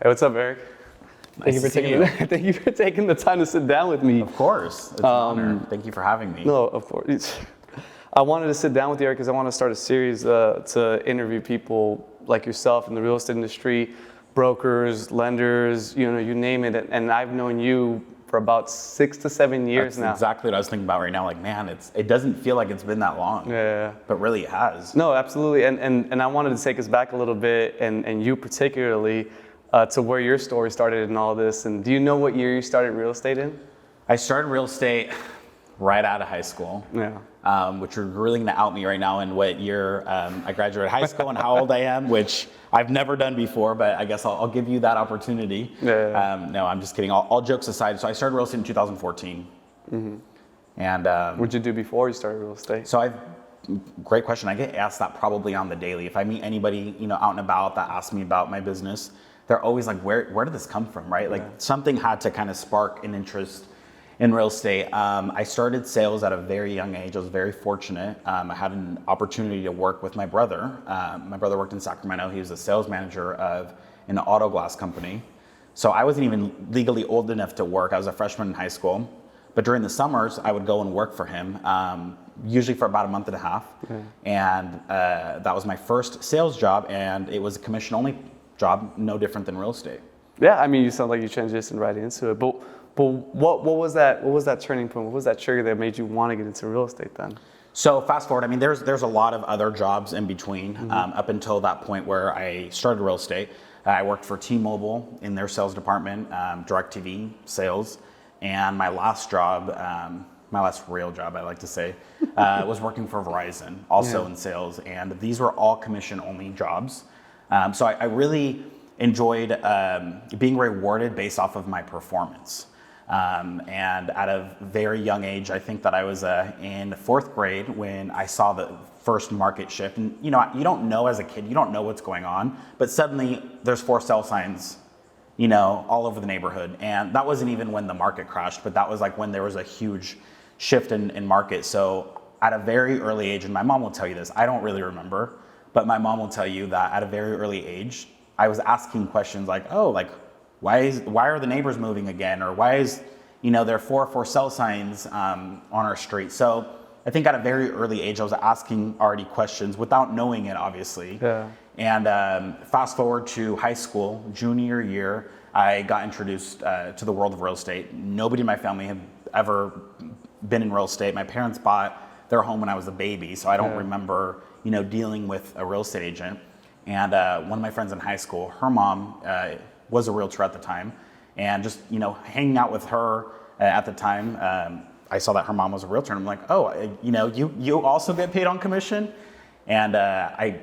Hey, what's up, Eric? Nice to see you. Thank you for taking the time to sit down with me. Of course. It's an honor. Thank you for having me. No, of course. I wanted to sit down with you, Eric, because I want to start a series to interview people like yourself in the real estate industry, brokers, lenders, you name it. And I've known you for about 6 to 7 years now. That's exactly what I was thinking about right now. Like, man, it doesn't feel like it's been that long. Yeah. But really it has. No, absolutely. And I wanted to take us back a little bit, and you particularly, to where your story started in all this. And do you know what year you started real estate in? I started real estate right out of high school. Yeah. Which are really going to out me right now in what year I graduated high school and how old I am, which I've never done before, but I guess I'll give you that opportunity. Yeah. No, I'm just kidding. All jokes aside, so I started real estate in 2014. Mm-hmm. And what'd you do before you started real estate? So great question. I get asked that probably on the daily. If I meet anybody, out and about that asks me about my business, they're always like, where did this come from, right? Like something had to kind of spark an interest in real estate. I started sales at a very young age. I was very fortunate. I had an opportunity to work with my brother. My brother worked in Sacramento. He was a sales manager of an auto glass company. So I wasn't even legally old enough to work. I was a freshman in high school. But during the summers, I would go and work for him, usually for about a month and a half. Okay. And that was my first sales job, and it was a commission-only job, no different than real estate. Yeah, I mean, you sound like you transitioned right into it. But what was that turning point? What was that trigger that made you want to get into real estate then? So fast forward, I mean, there's a lot of other jobs in between, up until that point where I started real estate. I worked for T-Mobile in their sales department, DirecTV sales, and my last job, my last real job, I like to say, was working for Verizon, also in sales, and these were all commission-only jobs. So I really enjoyed being rewarded based off of my performance. And at a very young age, I think that I was in 4th grade when I saw the first market shift. And you don't know as a kid, you don't know what's going on, but suddenly there's for sale signs, all over the neighborhood. And that wasn't even when the market crashed, but that was like when there was a huge shift in market. So at a very early age, and my mom will tell you this, I don't really remember, but my mom will tell you that at a very early age, I was asking questions like, why are the neighbors moving again? Or why is, there are 4 for sale signs on our street? So I think at a very early age, I was asking already questions without knowing it, obviously. Yeah. And fast forward to high school, junior year, I got introduced to the world of real estate. Nobody in my family had ever been in real estate. My parents bought their home when I was a baby, so I don't remember, dealing with a real estate agent. And one of my friends in high school, her mom was a realtor at the time, and just hanging out with her at the time, I saw that her mom was a realtor, and I'm like, you also get paid on commission? And I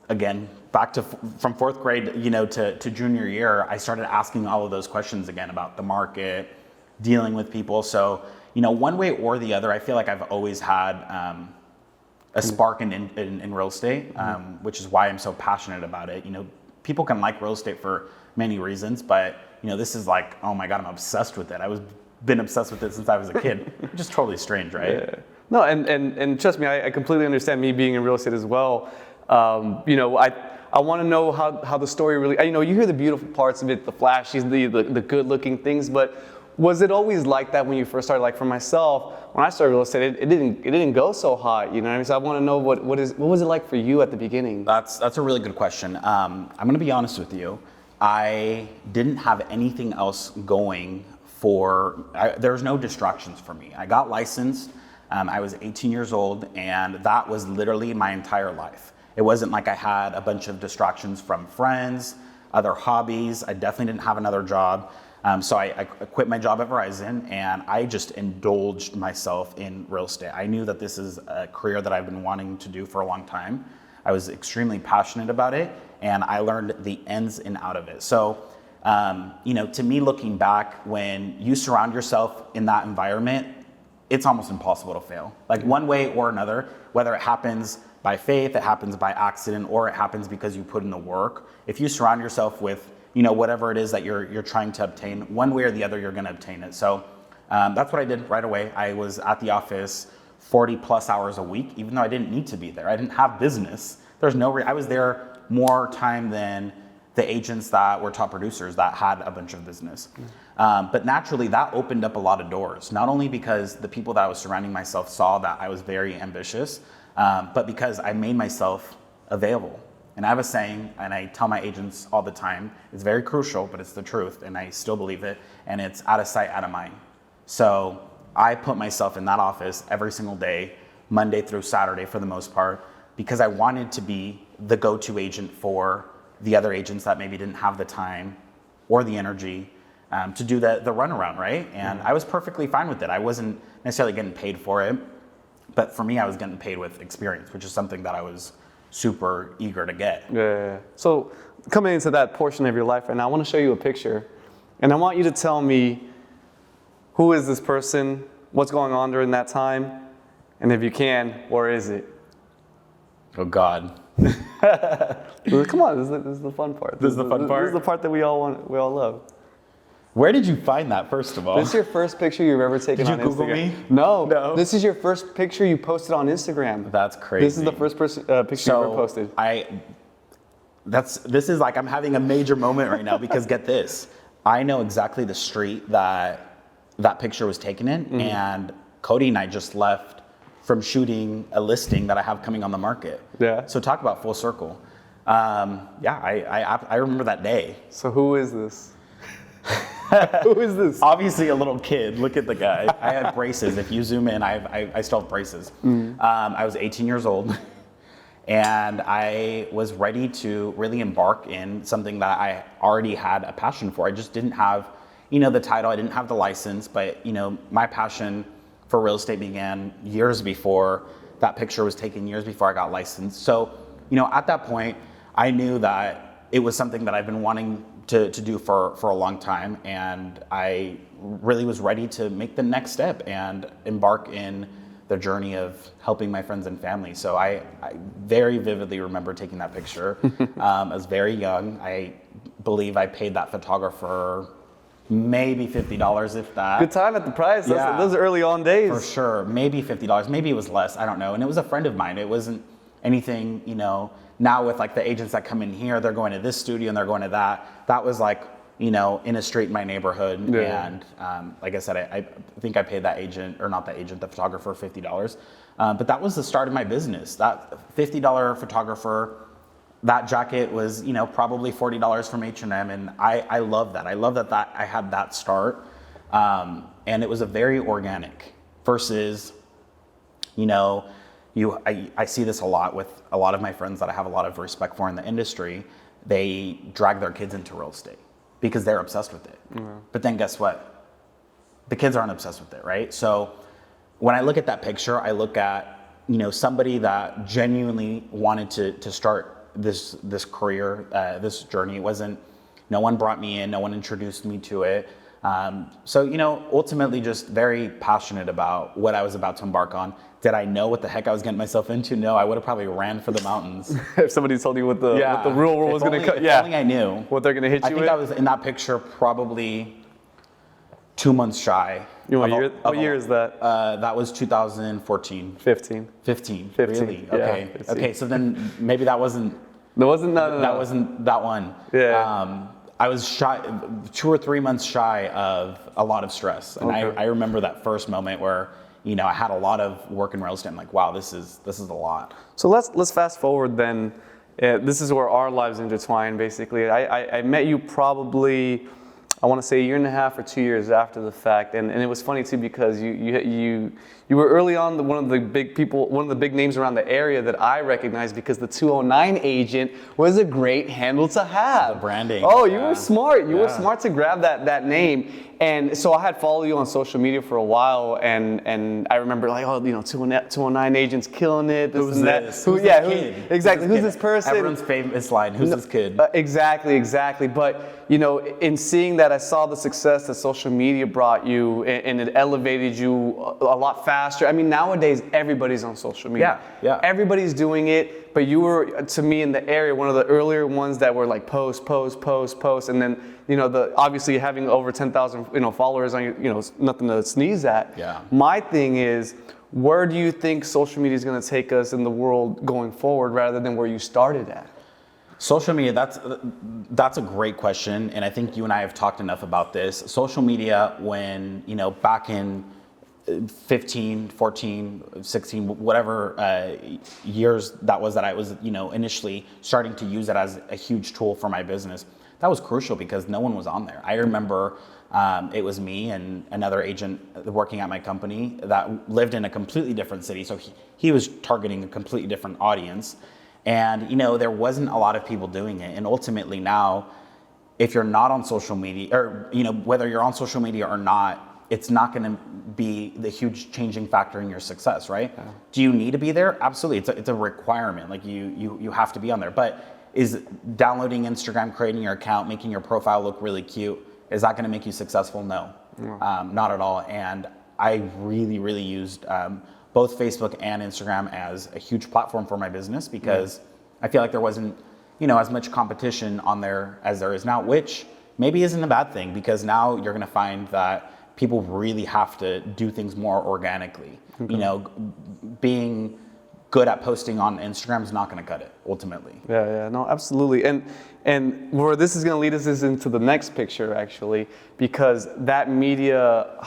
again back to from 4th grade, to junior year, I started asking all of those questions again about the market, dealing with people. So one way or the other, I feel like I've always had a spark in real estate, which is why I'm so passionate about it. People can like real estate for many reasons, but this is like, oh my God, I'm obsessed with it. Been obsessed with it since I was a kid. Just totally strange, right? Yeah. No, and trust me, I completely understand me being in real estate as well. I want to know how the story really. You hear the beautiful parts of it, the flashy, the good-looking things, but was it always like that when you first started? Like for myself, when I started real estate, it didn't go so hot. What I mean? So I want to know what was it like for you at the beginning? That's a really good question. I'm going to be honest with you. I didn't have anything else going there was no distractions for me. I got licensed. I was 18 years old, and that was literally my entire life. It wasn't like I had a bunch of distractions from friends, other hobbies. I definitely didn't have another job. So I quit my job at Verizon, and I just indulged myself in real estate. I knew that this is a career that I've been wanting to do for a long time. I was extremely passionate about it, and I learned the ins and out of it. So, to me, looking back, when you surround yourself in that environment, it's almost impossible to fail. Like one way or another, whether it happens by faith, it happens by accident, or it happens because you put in the work. If you surround yourself with whatever it is that you're trying to obtain, one way or the other, you're going to obtain it. So that's what I did right away. I was at the office 40 plus hours a week, even though I didn't need to be there. I didn't have business. I was there more time than the agents that were top producers that had a bunch of business. But naturally, that opened up a lot of doors, not only because the people that I was surrounding myself saw that I was very ambitious, but because I made myself available. And I have a saying, and I tell my agents all the time, it's very crucial, but it's the truth, and I still believe it, and it's out of sight, out of mind. So I put myself in that office every single day, Monday through Saturday for the most part, because I wanted to be the go-to agent for the other agents that maybe didn't have the time or the energy to do the runaround, right? And I was perfectly fine with it. I wasn't necessarily getting paid for it, but for me, I was getting paid with experience, which is something that I was super eager to get. Yeah. So coming into that portion of your life right now, I want to show you a picture, and I want you to tell me, who is this person? What's going on during that time? And if you can, where is it? Oh God. Come on, this is the fun part. This is the fun part? This is the part that we all love. Where did you find that, first of all? This is your first picture you've ever taken on Instagram. Did you Google me? No. This is your first picture you posted on Instagram. That's crazy. This is the first picture you ever posted. This is like I'm having a major moment right now because get this. I know exactly the street that picture was taken in, and Cody and I just left from shooting a listing that I have coming on the market. Yeah. So talk about full circle. I remember that day. So who is this? Who is this? Obviously a little kid. Look at the guy. I had braces. If you zoom in, I still have braces. I was 18 years old, and I was ready to really embark in something that I already had a passion for. I just didn't have, the title. I didn't have the license, but my passion for real estate began years before that picture was taken, years before I got licensed. So, at that point, I knew that it was something that I've been wanting to do for a long time, and I really was ready to make the next step and embark in the journey of helping my friends and family. So I very vividly remember taking that picture. I was very young. I believe I paid that photographer maybe $50, if that. Good time at the price. Yeah. Those are early on days. For sure. Maybe $50. Maybe it was less. I don't know. And it was a friend of mine. It wasn't anything, now with like the agents that come in here, they're going to this studio and they're going to that. That was like, in a street in my neighborhood. Yeah. And like I said, I think I paid that agent, or not the agent, the photographer $50. But that was the start of my business. That $50 photographer, that jacket was, probably $40 from H&M, and I love that. I love that I had that start, and it was a very organic. Versus, I see this a lot with a lot of my friends that I have a lot of respect for in the industry. They drag their kids into real estate because they're obsessed with it. Mm-hmm. But then guess what? The kids aren't obsessed with it, right? So when I look at that picture, I look at somebody that genuinely wanted to start this career, this journey. It wasn't, no one brought me in, no one introduced me to it. So, ultimately just very passionate about what I was about to embark on. Did I know what the heck I was getting myself into? No, I would have probably ran for the mountains. If somebody told you what the real world was going to cut. If only I knew. What they're going to hit you with? I think I was in that picture probably 2 months shy. What year is that? That was 2014. 15. 15. 15. Really? Okay. Yeah, okay. So then maybe that wasn't. That wasn't that one. Yeah. I was shy, 2 or 3 months shy of a lot of stress, and Okay. I remember that first moment where I had a lot of work in real estate. I'm like, wow, this is a lot. So let's fast forward then. This is where our lives intertwine, basically. I met you probably, I want to say 1.5 or 2 years after the fact, and it was funny too because you were early on one of the big names around the area that I recognized because the 209 agent was a great handle to have. The branding. Oh, you were smart. You were smart to grab that name. And so I had followed you on social media for a while, and I remember like, 209 agents killing it. Who's this? Exactly. Who's this person? Everyone's famous line. Who's this kid? Exactly. But in seeing that, I saw the success that social media brought you, and it elevated you a lot faster. I mean, nowadays everybody's on social media. Yeah. Everybody's doing it, but you were, to me, in the area, one of the earlier ones that were like post, and then obviously having over 10,000 followers on your, nothing to sneeze at. Yeah. My thing is, where do you think social media is going to take us in the world going forward, rather than where you started at? Social media, that's a great question, and I think you and I have talked enough about this. Social media, when, back in 15, 14, 16, whatever years that was that I was, initially starting to use it as a huge tool for my business, that was crucial because no one was on there. I remember it was me and another agent working at my company that lived in a completely different city, so he was targeting a completely different audience. And, there wasn't a lot of people doing it. And ultimately now, if you're not on social media, or, whether you're on social media or not, it's not going to be the huge changing factor in your success, right? Yeah. Do you need to be there? Absolutely. It's a requirement. Like you have to be on there. But is downloading Instagram, creating your account, making your profile look really cute, is that going to make you successful? No, not at all. And I really, really used both Facebook and Instagram as a huge platform for my business because I feel like there wasn't, as much competition on there as there is now, which maybe isn't a bad thing because now you're going to find that people really have to do things more organically. Okay. Being good at posting on Instagram is not going to cut it ultimately. Yeah, no, absolutely. And where this is going to lead us is into the next picture actually, because that media,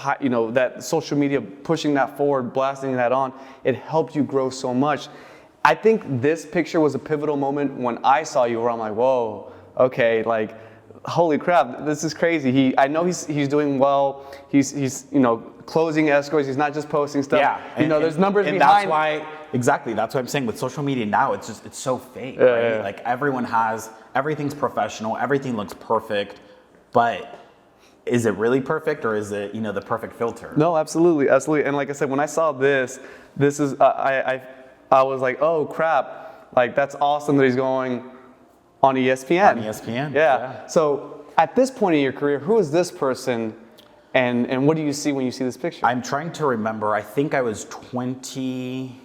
that social media, pushing that forward, blasting that on, it helped you grow so much. I think this picture was a pivotal moment when I saw you where I'm like, whoa, okay, like, holy crap, this is crazy. I know he's doing well. He's closing escrows. He's not just posting stuff. Yeah, there's numbers and behind. That's why, exactly. That's what I'm saying with social media now. It's so fake, right? Yeah. Like everything's professional. Everything looks perfect, but is it really perfect or is it the perfect filter? No, absolutely. And like I said, when I saw this is I was like, oh crap, like that's awesome that he's going on ESPN. On ESPN. Yeah. So at this point in your career, who is this person, and what do you see when you see this picture? I'm trying to remember. I think I was 20.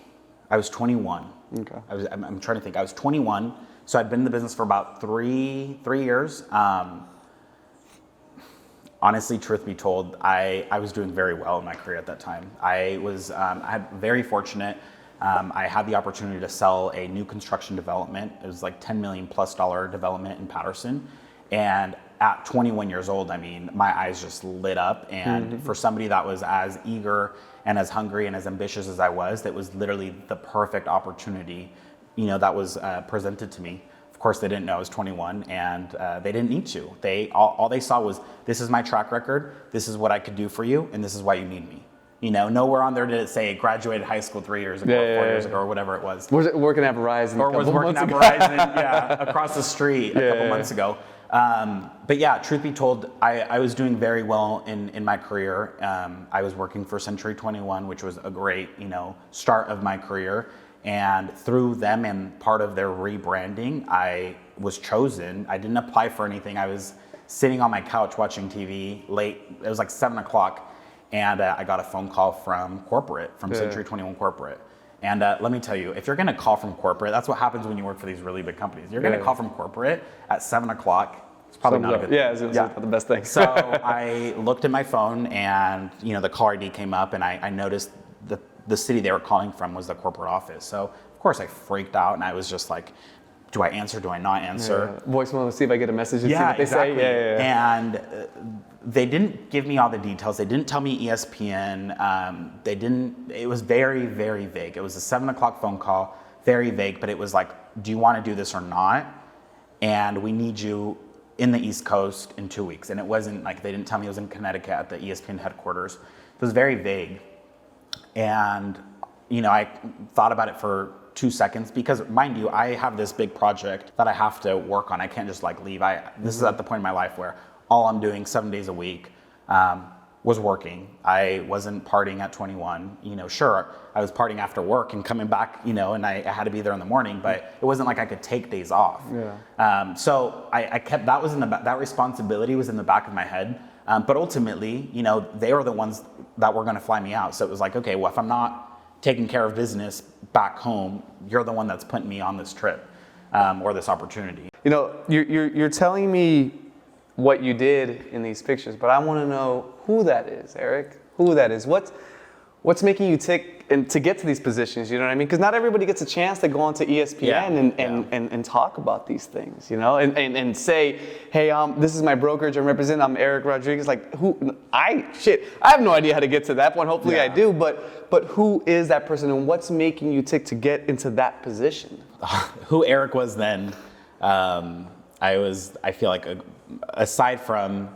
I was 21. Okay. I'm trying to think. I was 21. So I'd been in the business for about three years. Honestly, truth be told, I was doing very well in my career at that time. I was very fortunate. I had the opportunity to sell a new construction development. It was like $10 million plus development in Patterson. And at 21 years old, I mean, my eyes just lit up. And for somebody that was as eager and as hungry and as ambitious as I was, that was literally the perfect opportunity, that was presented to me. Of course, they didn't know I was 21 and they didn't need to. All they saw was, this is my track record, this is what I could do for you, and this is why you need me. Nowhere on there did it say graduated high school 3 years ago, 4 years ago, or whatever it was. Was it working at Verizon? Or was working at Verizon, across the street a couple months ago. But yeah, truth be told, I was doing very well in my career. I was working for Century 21, which was a great, start of my career. And through them and part of their rebranding, I was chosen. I didn't apply for anything. I was sitting on my couch watching TV late. It was like 7 o'clock. And I got a phone call from Century 21 corporate. And let me tell you, if you're gonna call from corporate, that's what happens when you work for these really big companies. You're gonna call from corporate at 7 o'clock. It's probably not a good thing. Yeah, it's not the best thing. So I looked at my phone and the caller ID came up and I noticed that the city they were calling from was the corporate office. So of course I freaked out and I was just like, do I answer, do I not answer? Yeah. Voicemail to see if I get a message and see what they exactly. say. Yeah. And they didn't give me all the details. They didn't tell me ESPN. It was very, very vague. It was a 7 o'clock phone call, very vague, but it was like, do you want to do this or not? And we need you in the East Coast in 2 weeks. And it wasn't like, they didn't tell me it was in Connecticut at the ESPN headquarters. It was very vague. And, I thought about it for 2 seconds because, mind you, I have this big project that I have to work on. I can't just leave. This is at the point in my life where all I'm doing 7 days a week was working. I wasn't partying at 21. Sure, I was partying after work and coming back, and I had to be there in the morning, but it wasn't like I could take days off. Yeah. So I kept, that responsibility was in the back of my head. But ultimately, they were the ones that were going to fly me out. So it was like, okay, well, if I'm not taking care of business back home, you're the one that's putting me on this trip or this opportunity. You're telling me what you did in these pictures, but I want to know who that is, Eric. Who that is? What's making you tick and to get to these positions, you know what I mean? Because not everybody gets a chance to go onto ESPN and talk about these things, you know, and say, hey, this is my brokerage I'm representing. I'm Eric Rodriguez. Like, I have no idea how to get to that point. Hopefully I do, but who is that person and what's making you tick to get into that position? Who Eric was then, I feel like aside from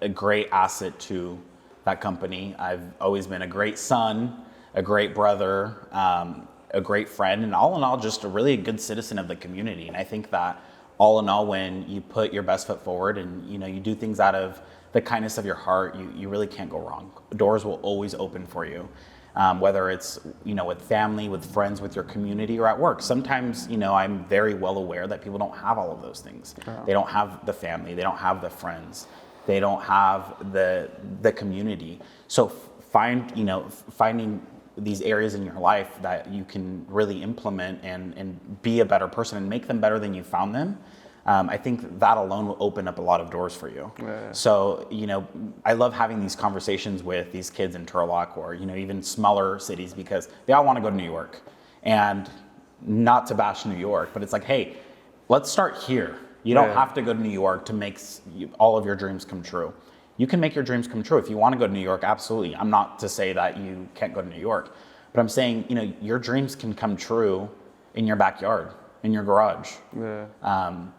a great asset to that company, I've always been a great son, a great brother, a great friend, and all in all, just a really good citizen of the community. And I think that all in all, when you put your best foot forward and you do things out of the kindness of your heart, you really can't go wrong. Doors will always open for you, whether it's with family, with friends, with your community, or at work. Sometimes I'm very well aware that people don't have all of those things. They don't have the family, they don't have the friends, they don't have the community. So finding these areas in your life that you can really implement and be a better person and make them better than you found them, I think that alone will open up a lot of doors for you. Yeah. So, I love having these conversations with these kids in Turlock or, even smaller cities, because they all want to go to New York. And not to bash New York, but it's like, hey, let's start here. You don't have to go to New York to make all of your dreams come true. You can make your dreams come true. If you want to go to New York, absolutely. I'm not to say that you can't go to New York, but I'm saying, your dreams can come true in your backyard, in your garage. Yeah.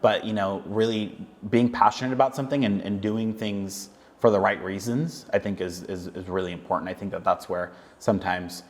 But, really being passionate about something and doing things for the right reasons, I think is really important. I think that's where sometimes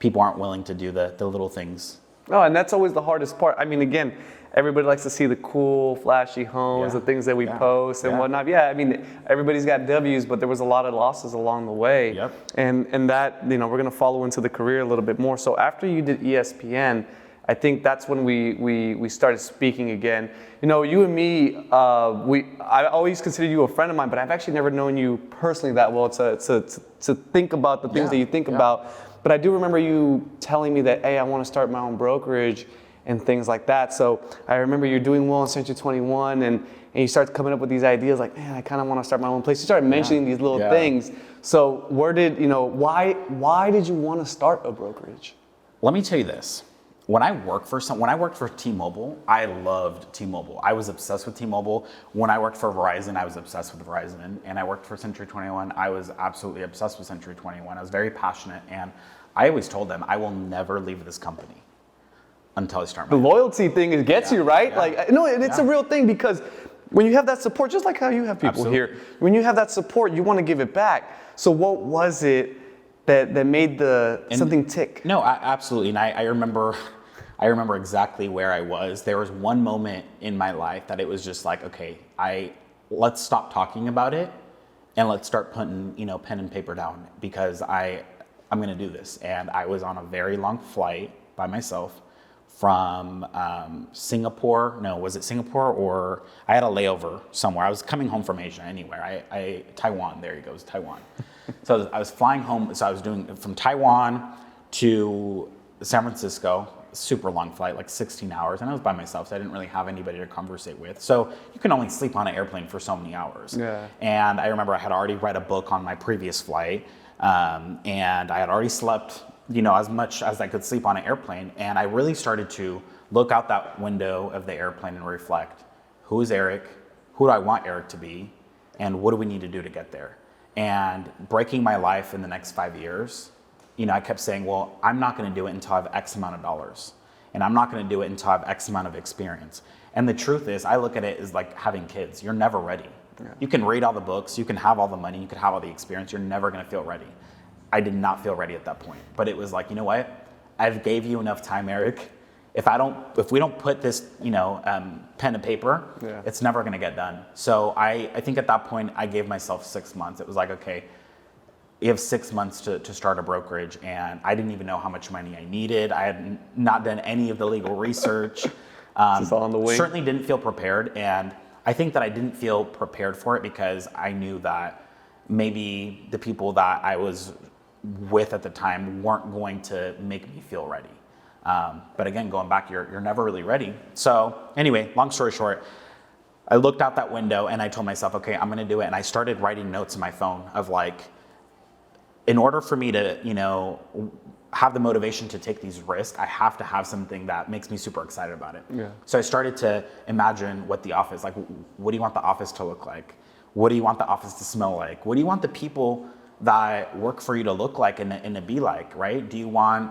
people aren't willing to do the little things. Oh, and that's always the hardest part. I mean, again, everybody likes to see the cool, flashy homes, the things that we post and whatnot. Yeah, I mean, everybody's got W's, but there was a lot of losses along the way. Yep. And that, we're going to follow into the career a little bit more. So after you did ESPN, I think that's when we started speaking again. You and me, I always considered you a friend of mine, but I've actually never known you personally that well to think about the things that you think about. But I do remember you telling me that, hey, I want to start my own brokerage and things like that. So I remember you're doing well in Century 21 and you start coming up with these ideas like, man, I kind of want to start my own place. You started mentioning these little things. So why did you want to start a brokerage? Let me tell you this. When I worked for T-Mobile, I loved T-Mobile. I was obsessed with T-Mobile. When I worked for Verizon, I was obsessed with Verizon. And I worked for Century 21, I was absolutely obsessed with Century 21. I was very passionate, and I always told them, I will never leave this company until I start my The loyalty thing gets you, right? Yeah. Like, no, and it's a real thing, because when you have that support, just like how you have people here, when you have that support, you want to give it back. So what was it that made something tick? No, absolutely. And I remember exactly where I was. There was one moment in my life that it was just like, okay, let's stop talking about it and let's start putting, pen and paper down, because I'm going to do this. And I was on a very long flight by myself from Singapore. No, was it Singapore, or I had a layover somewhere. I was coming home from Asia anywhere. Taiwan, there he goes, Taiwan. So I was flying home. So I was doing from Taiwan to San Francisco, super long flight, like 16 hours. And I was by myself, so I didn't really have anybody to conversate with. So you can only sleep on an airplane for so many hours. Yeah. And I remember I had already read a book on my previous flight. And I had already slept, as much as I could sleep on an airplane. And I really started to look out that window of the airplane and reflect, who is Eric? Who do I want Eric to be? And what do we need to do to get there? And breaking my life in the next 5 years, I kept saying, well, I'm not going to do it until I have X amount of dollars. And I'm not going to do it until I have X amount of experience. And the truth is, I look at it as like having kids. You're never ready. Yeah. You can read all the books, you can have all the money, you can have all the experience. You're never going to feel ready. I did not feel ready at that point. But it was like, you know what? I've gave you enough time, Eric. If we don't put this, pen and paper, it's never going to get done. So I think at that point, I gave myself 6 months. It was like, okay, you have 6 months to start a brokerage, and I didn't even know how much money I needed. I had not done any of the legal research. This is all on the wing. Certainly didn't feel prepared, and I think that I didn't feel prepared for it because I knew that maybe the people that I was with at the time weren't going to make me feel ready. But again, going back, you're never really ready. So anyway, long story short, I looked out that window and I told myself, okay, I'm going to do it. And I started writing notes in my phone of like, in order for me to, have the motivation to take these risks, I have to have something that makes me super excited about it. Yeah. So I started to imagine what the office, like, what do you want the office to look like? What do you want the office to smell like? What do you want the people that work for you to look like and to be like, right? Do you want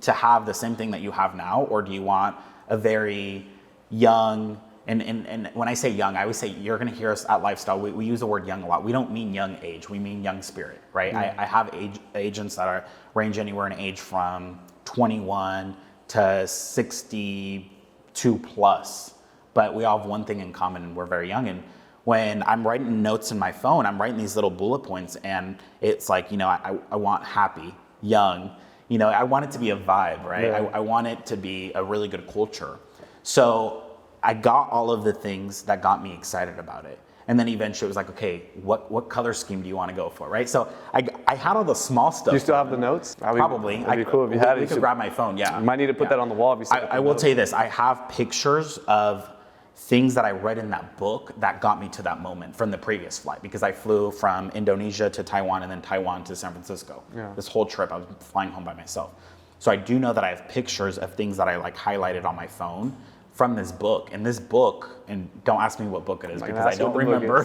to have the same thing that you have now, or do you want a very young, and when I say young, I always say, you're gonna hear us at Lifestyle, we use the word young a lot. We don't mean young age, we mean young spirit, right? I have agents that range anywhere in age from 21 to 62 plus, but we all have one thing in common, and we're very young. And when I'm writing notes in my phone, I'm writing these little bullet points, and it's like, I want happy, young, I want it to be a vibe, right? Yeah. I want it to be a really good culture. So I got all of the things that got me excited about it. And then eventually it was like, okay, what color scheme do you want to go for, right? So I had all the small stuff. Do you still have the notes? Probably. That'd be cool if you had it. We could grab my phone, yeah. You might need to put that on the wall if you still I will tell you this, I have pictures of things that I read in that book that got me to that moment from the previous flight, because I flew from Indonesia to Taiwan and then Taiwan to San Francisco. Yeah. This whole trip, I was flying home by myself. So I do know that I have pictures of things that I like highlighted on my phone from this book. And this book, and don't ask me what book it is because I don't remember,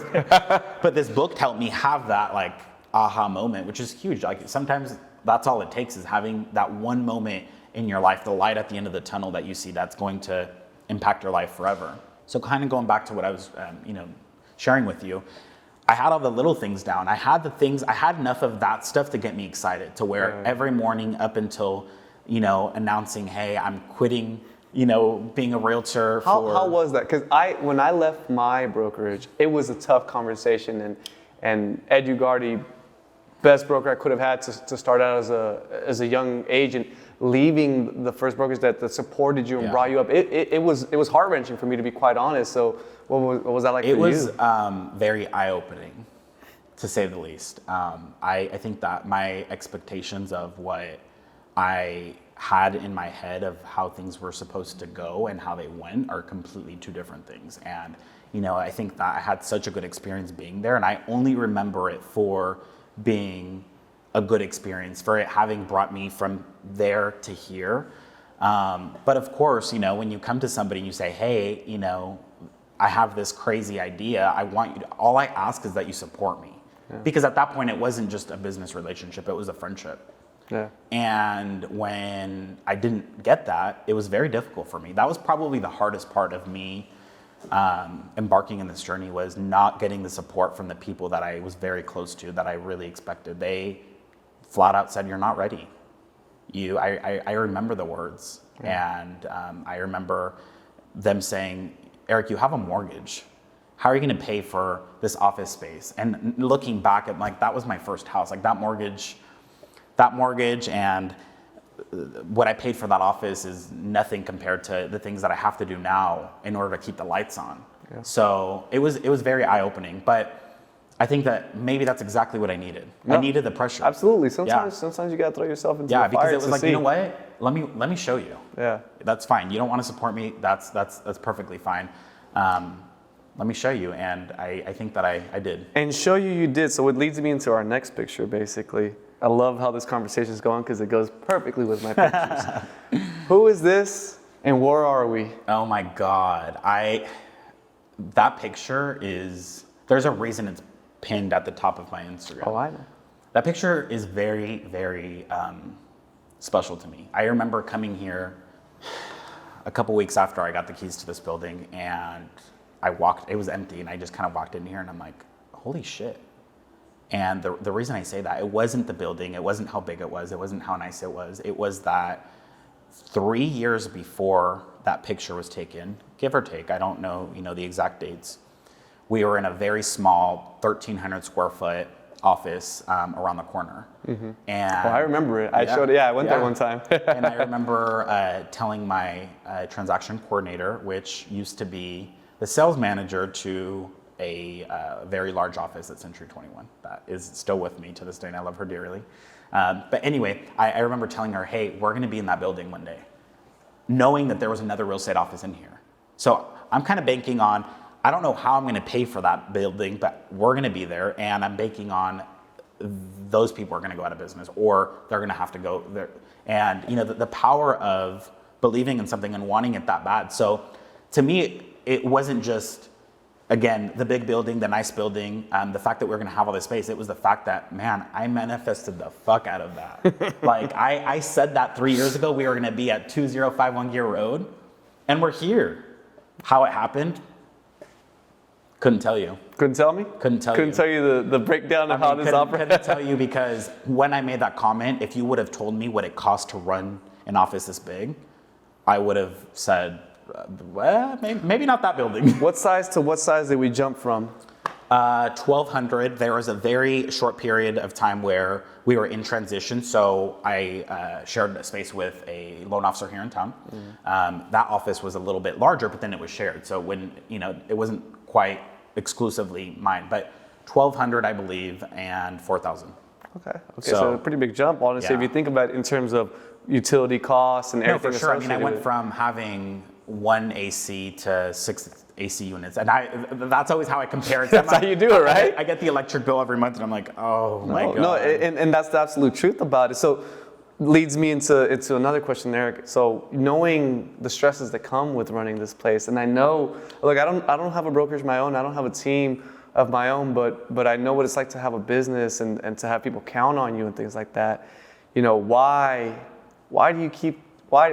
but this book helped me have that like aha moment, which is huge. Like sometimes that's all it takes, is having that one moment in your life, the light at the end of the tunnel that you see that's going to impact your life forever. So kind of going back to what I was, sharing with you, I had all the little things down. I had enough of that stuff to get me excited, to where every morning up until, announcing, hey, I'm quitting, being a realtor. How was that? Because when I left my brokerage, it was a tough conversation, and Ed Ugardi, best broker I could have had to start out as a young agent, leaving the first brokerage that supported you and brought you up. It was heart-wrenching for me, to be quite honest. So what was that like for you? It was very eye-opening, to say the least. I think that my expectations of what I had in my head of how things were supposed to go and how they went are completely two different things. And, I think that I had such a good experience being there, and I only remember it for being a good experience, for it having brought me from there to here. But of course, when you come to somebody and you say, hey, I have this crazy idea, all I ask is that you support me. Yeah. Because at that point, it wasn't just a business relationship, it was a friendship. Yeah. And when I didn't get that, it was very difficult for me. That was probably the hardest part of me embarking in this journey, was not getting the support from the people that I was very close to, that I really expected. They flat out said, you're not ready. I remember the words. Yeah. And I remember them saying, Eric, you have a mortgage. How are you going to pay for this office space? And looking back, at like, that was my first house. Like that mortgage and what I paid for that office is nothing compared to the things that I have to do now in order to keep the lights on. Yeah. So it was very eye-opening, but I think that maybe that's exactly what I needed. No, I needed the pressure. Absolutely. Sometimes you gotta throw yourself into the fire. Yeah, because it was like, you know what? Let me show you. Yeah. That's fine. You don't want to support me. That's perfectly fine. Let me show you. And I think that I did. And show you did. So it leads me into our next picture, basically. I love how this conversation is going because it goes perfectly with my pictures. Who is this and where are we? Oh my God. That picture there's a reason it's pinned at the top of my Instagram. Oh, I know. That picture is very, very special to me. I remember coming here a couple weeks after I got the keys to this building, and it was empty, and I just kind of walked in here and I'm like, holy shit. And the reason I say that, it wasn't the building, it wasn't how big it wasn't how nice it was that 3 years before that picture was taken, give or take, I don't know, the exact dates, we were in a very small 1,300 square foot office around the corner. Mm-hmm. And I remember it. I went there one time. And I remember telling my transaction coordinator, which used to be the sales manager to a very large office at Century 21 that is still with me to this day, and I love her dearly. But anyway, I remember telling her, hey, we're going to be in that building one day, knowing that there was another real estate office in here. So I'm kind of banking on, I don't know how I'm going to pay for that building, but we're going to be there, and I'm banking on those people are going to go out of business, or they're going to have to go there. And the power of believing in something and wanting it that bad. So to me, it wasn't just, again, the big building, the nice building, the fact that we're going to have all this space. It was the fact that, man, I manifested the fuck out of that. Like I said that 3 years ago, we were going to be at 2051 Gear Road, and we're here. How it happened, couldn't tell you. Couldn't tell me? Couldn't tell you. Couldn't tell you the breakdown of how this operates? Couldn't tell you, because when I made that comment, if you would have told me what it cost to run an office this big, I would have said, well, maybe not that building. What size to what size did we jump from? 1,200. There was a very short period of time where we were in transition. So I shared a space with a loan officer here in town. That office was a little bit larger, but then it was shared. So when, it wasn't quite exclusively mine, but 1,200, I believe, and 4,000. Okay, so a pretty big jump, honestly, if you think about it in terms of utility costs and everything. No, for sure. I mean, I went from having 1 AC to 6 AC units, and that's always how I compare it. That's how you do it, right? I get the electric bill every month, and I'm like, oh my God. No, and that's the absolute truth about it. So leads me into another question, Eric. So knowing the stresses that come with running this place, and I know, look, I don't have a brokerage of my own, I don't have a team of my own, but I know what it's like to have a business and to have people count on you and things like that. Why do you keep, why?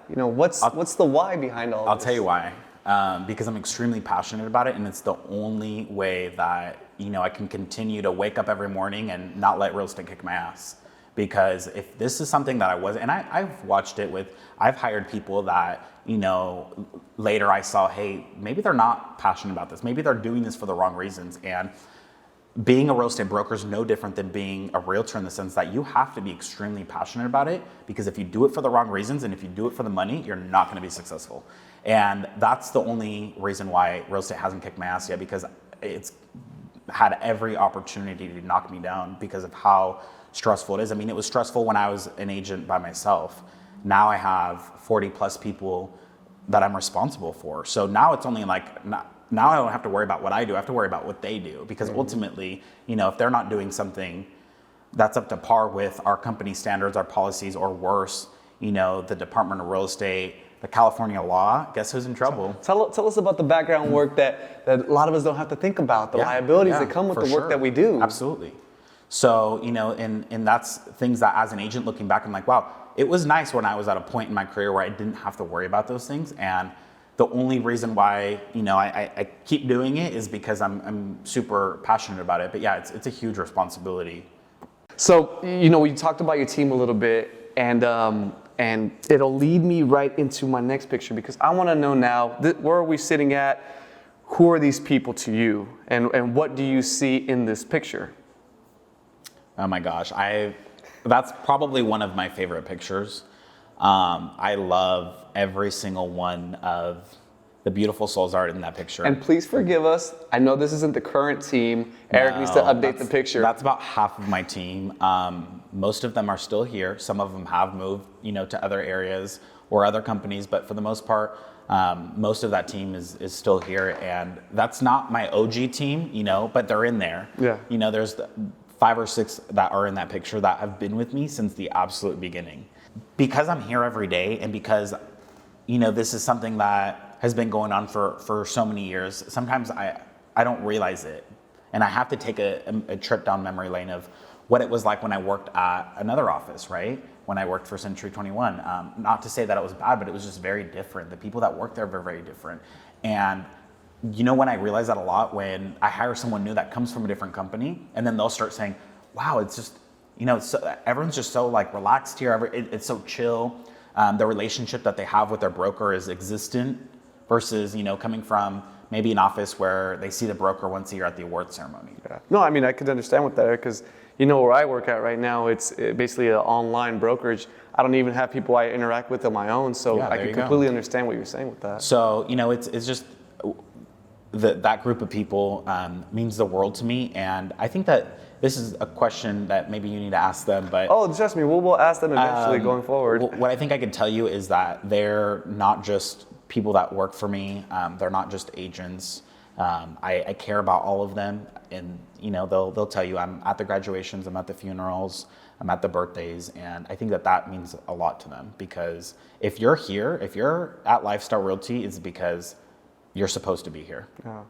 What's the why behind all of this? I'll tell you why. Because I'm extremely passionate about it, and it's the only way that, I can continue to wake up every morning and not let real estate kick my ass. Because if this is something that I wasn't, and I've watched it I've hired people that, later I saw, hey, maybe they're not passionate about this. Maybe they're doing this for the wrong reasons. And being a real estate broker is no different than being a realtor, in the sense that you have to be extremely passionate about it, because if you do it for the wrong reasons and if you do it for the money, you're not going to be successful. And that's the only reason why real estate hasn't kicked my ass yet, because it's had every opportunity to knock me down because of how stressful it is. I mean, it was stressful when I was an agent by myself. Now I have 40 plus people that I'm responsible for. So now it's only like, now I don't have to worry about what I do. I have to worry about what they do, because ultimately, if they're not doing something that's up to par with our company standards, our policies, or worse, the Department of Real Estate, the California law, guess who's in trouble? Tell us about the background work that a lot of us don't have to think about, the liabilities that come with the work that we do. Absolutely. So, and that's things that, as an agent looking back, I'm like, wow, it was nice when I was at a point in my career where I didn't have to worry about those things. And the only reason why, I keep doing it is because I'm super passionate about it. But yeah, it's a huge responsibility. So, we talked about your team a little bit, and it'll lead me right into my next picture, because I want to know now, where are we sitting at? Who are these people to you? And what do you see in this picture? Oh my gosh, that's probably one of my favorite pictures. I love every single one of the beautiful souls that are in that picture. And please forgive us. I know this isn't the current team. Eric needs to update the picture. That's about half of my team. Most of them are still here. Some of them have moved, to other areas or other companies. But for the most part, most of that team is still here. And that's not my OG team, but they're in there. Yeah. There's 5 or 6 that are in that picture that have been with me since the absolute beginning. Because I'm here every day, and because, this is something that has been going on for so many years, sometimes I don't realize it. And I have to take a trip down memory lane of what it was like when I worked at another office, right? When I worked for Century 21. Not to say that it was bad, but it was just very different. The people that worked there were very different. And when I realize that a lot, when I hire someone new that comes from a different company, and then they'll start saying, wow, it's just, everyone's just so like relaxed here. It's so chill. The relationship that they have with their broker is existent versus, coming from maybe an office where they see the broker once a year at the awards ceremony. Yeah. No, I mean, I could understand with that, because where I work at right now, it's basically an online brokerage. I don't even have people I interact with on my own, so I can completely understand what you're saying with that. So, it's just that group of people means the world to me, and I think that this is a question that maybe you need to ask them, but... Oh, trust me, we'll ask them eventually going forward. What I think I can tell you is that they're not just people that work for me. They're not just agents. I care about all of them, and they'll tell you I'm at the graduations, I'm at the funerals, I'm at the birthdays, and I think that means a lot to them, because if you're here, if you're at Lifestyle Realty, it's because you're supposed to be here. Yeah.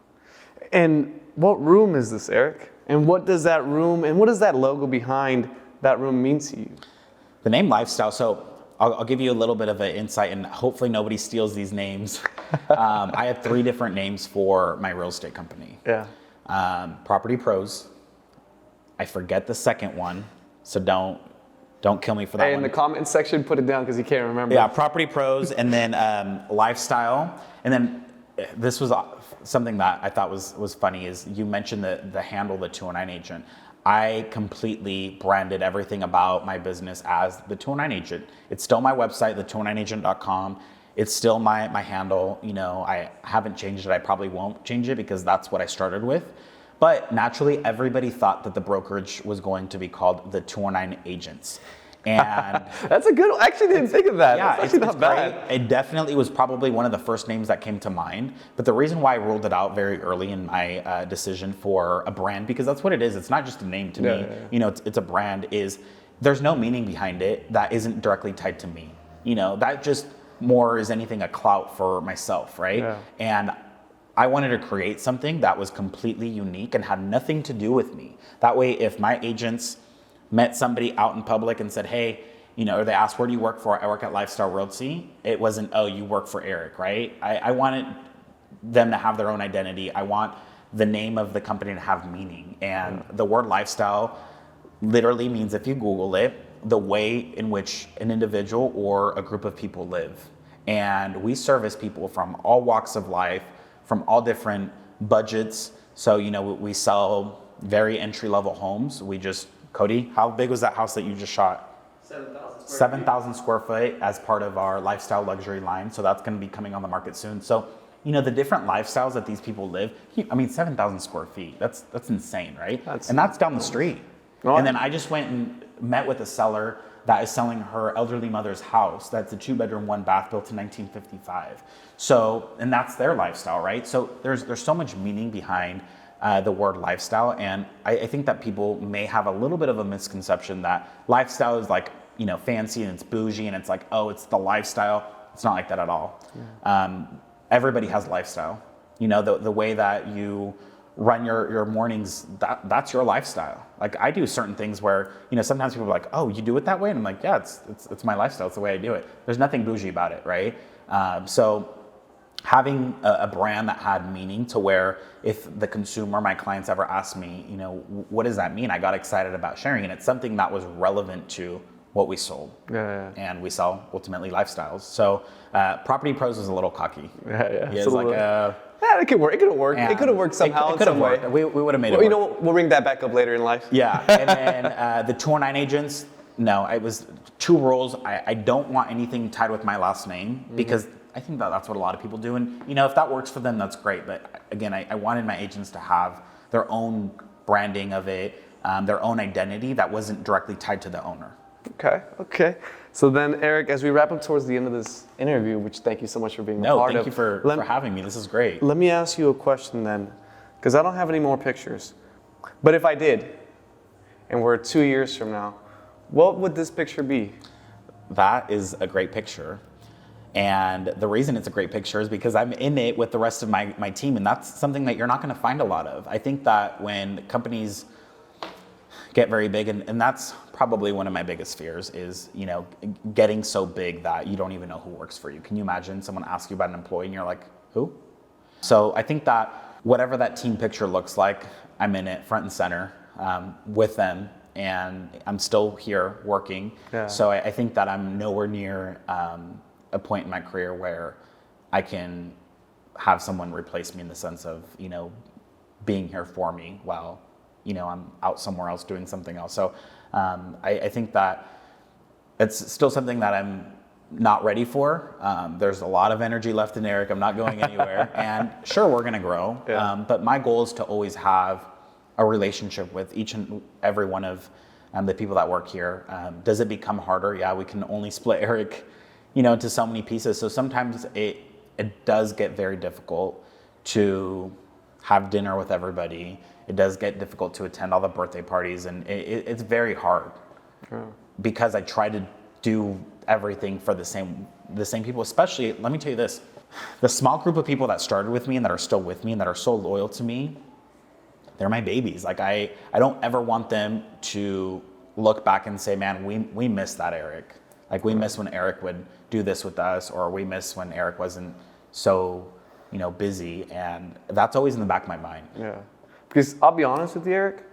And what room is this, Eric? And what does that room and what does that logo behind that room mean to you? The name Lifestyle, so I'll give you a little bit of an insight, and hopefully nobody steals these names. I have 3 different names for my real estate company. Yeah. Property Pros. I forget the second one, so don't kill me for that Hey, one. in the comment section, put it down because you can't remember. Yeah, Property Pros, and then Lifestyle, and then this was something that I thought was funny, is you mentioned the handle, the 209 agent. I completely branded everything about my business as the 209 agent. It's still my website, the209agent.com. It's still my handle. I haven't changed it. I probably won't change it because that's what I started with. But naturally, everybody thought that the brokerage was going to be called the 209 Agents. And that's a good. I actually didn't think of that. yeah, that's actually not bad. Great. It definitely was probably one of the first names that came to mind. But the reason why I ruled it out very early in my decision for a brand, because that's what it is. It's not just a name to me. Yeah. It's a brand. Is there's no meaning behind it that isn't directly tied to me. That just more is anything a clout for myself, right? Yeah. And I wanted to create something that was completely unique and had nothing to do with me. That way, if my agents met somebody out in public and said, hey, or they asked, where do you work for? I work at Lifestyle Realty. It wasn't, oh, you work for Eric, right? I wanted them to have their own identity. I want the name of the company to have meaning. And the word lifestyle literally means, if you Google it, the way in which an individual or a group of people live. And we service people from all walks of life, from all different budgets. So, we sell very entry-level homes. Cody, how big was that house that you just shot? 7,000 square feet as part of our lifestyle luxury line. So that's going to be coming on the market soon. So, the different lifestyles that these people live, 7,000 square feet, that's insane, right? And that's down the street. Oh. And then I just went and met with a seller that is selling her elderly mother's house. That's a 2-bedroom, 1-bath built in 1955. So, and that's their lifestyle, right? So there's so much meaning behind the word lifestyle. And I think that people may have a little bit of a misconception that lifestyle is like, fancy and it's bougie and it's like, oh, it's the lifestyle. It's not like that at all. Yeah. Everybody has lifestyle. The way that you run your mornings, that's your lifestyle. Like, I do certain things where, sometimes people are like, oh, you do it that way? And I'm like, yeah, it's my lifestyle. It's the way I do it. There's nothing bougie about it, right? So having a brand that had meaning, to where if the consumer, my clients, ever asked me, what does that mean? I got excited about sharing, and it's something that was relevant to what we sold. Yeah. And we sell ultimately lifestyles. So Property Pros was a little cocky. Yeah. He was like, yeah, it could work. It could have worked. It could have worked somehow. It could have worked. We would have made it work. We'll bring that back up later in life. Yeah. And then the 209 Agents, no, it was 2 rules. I don't want anything tied with my last name, because I think that's what a lot of people do. And, if that works for them, that's great. But again, I wanted my agents to have their own branding of it, their own identity that wasn't directly tied to the owner. Okay. So then, Eric, as we wrap up towards the end of this interview, which thank you so much for being a part of. No, thank you for having me. This is great. Let me ask you a question then, because I don't have any more pictures. But if I did, and we're 2 years from now, what would this picture be? That is a great picture. And the reason it's a great picture is because I'm in it with the rest of my team, and that's something that you're not going to find a lot of. I think that when companies get very big, and that's probably one of my biggest fears, is getting so big that you don't even know who works for you. Can you imagine someone asks you about an employee and you're like, who? So I think that whatever that team picture looks like, I'm in it front and center with them, and I'm still here working. Yeah. So I think that I'm nowhere near a point in my career where I can have someone replace me, in the sense of being here for me while I'm out somewhere else doing something else. So I think that it's still something that I'm not ready for. There's a lot of energy left in Eric. I'm not going anywhere. And sure, we're going to grow. Yeah. But my goal is to always have a relationship with each and every one of the people that work here. Does it become harder? Yeah, we can only split Eric, into so many pieces. So sometimes it does get very difficult to have dinner with everybody. It does get difficult to attend all the birthday parties, and it's very hard because I try to do everything for the same people. Especially, let me tell you this: the small group of people that started with me and that are still with me and that are so loyal to me, they're my babies. Like I don't ever want them to look back and say, "Man, we miss that Eric. Like we miss when Eric would do this with us, or we miss when Eric wasn't so, busy." And that's always in the back of my mind. Yeah. Because I'll be honest with you, Eric,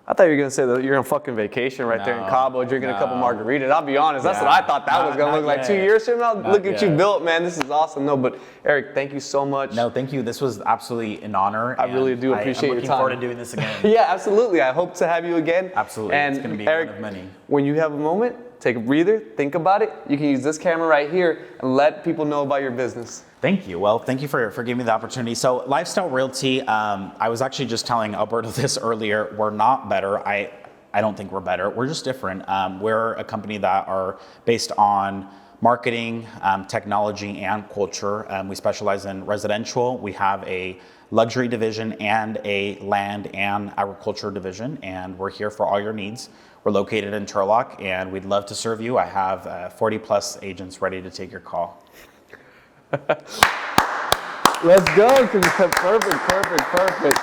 I thought you were going to say that you're on fucking vacation right there in Cabo drinking a couple margaritas. I'll be honest, that's what I thought that was going to look like 2 years from now. Look at you built, man. This is awesome. No, but Eric, thank you so much. No, thank you. This was absolutely an honor. I really do appreciate your time. I'm looking forward to doing this again. Yeah, absolutely. I hope to have you again. Absolutely. And it's going to be Eric, one of many. when you have a moment, take a breather, think about it. You can use this camera right here and let people know about your business. Thank you. Well, thank you for giving me the opportunity. So Lifestyle Realty, I was actually just telling Alberto this earlier. We're not better. I don't think we're better. We're just different. We're a company that are based on marketing, technology, and culture. We specialize in residential. We have a luxury division and a land and agriculture division, and we're here for all your needs. We're located in Turlock, and we'd love to serve you. I have 40 plus agents ready to take your call. Let's go. Perfect.